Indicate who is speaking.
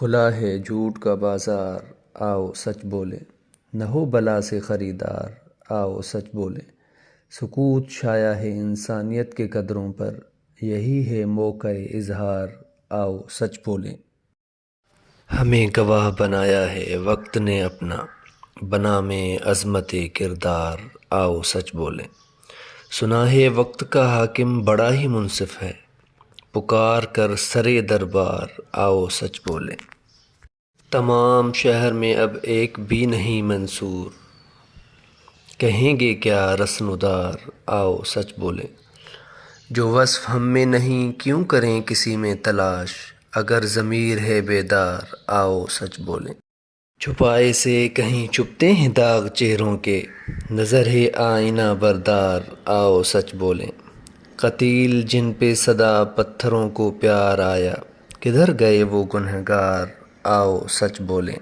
Speaker 1: کھلا ہے جھوٹ کا بازار، آؤ سچ بولے، نہ ہو بلا سے خریدار، آؤ سچ بولے۔ سکوت چھایا ہے انسانیت کے قدروں پر، یہی ہے موقع اظہار، آؤ سچ بولیں۔ ہمیں گواہ بنایا ہے وقت نے اپنا، بنا میں عظمت کردار، آؤ سچ بولیں۔ سنا ہے وقت کا حاکم بڑا ہی منصف ہے، پکار کر سرے دربار، آؤ سچ بولیں۔ تمام شہر میں اب ایک بھی نہیں منصور، کہیں گے کیا رسن دار، آؤ سچ بولیں۔ جو وصف ہم میں نہیں کیوں کریں کسی میں تلاش، اگر ضمیر ہے بیدار، آؤ سچ بولیں۔ چھپائے سے کہیں چھپتے ہیں داغ چہروں کے، نظر ہے آئینہ بردار، آؤ سچ بولیں۔ قتیل جن پہ صدا پتھروں کو پیار آیا، کدھر گئے وہ گنہگار، آؤ سچ بولیں۔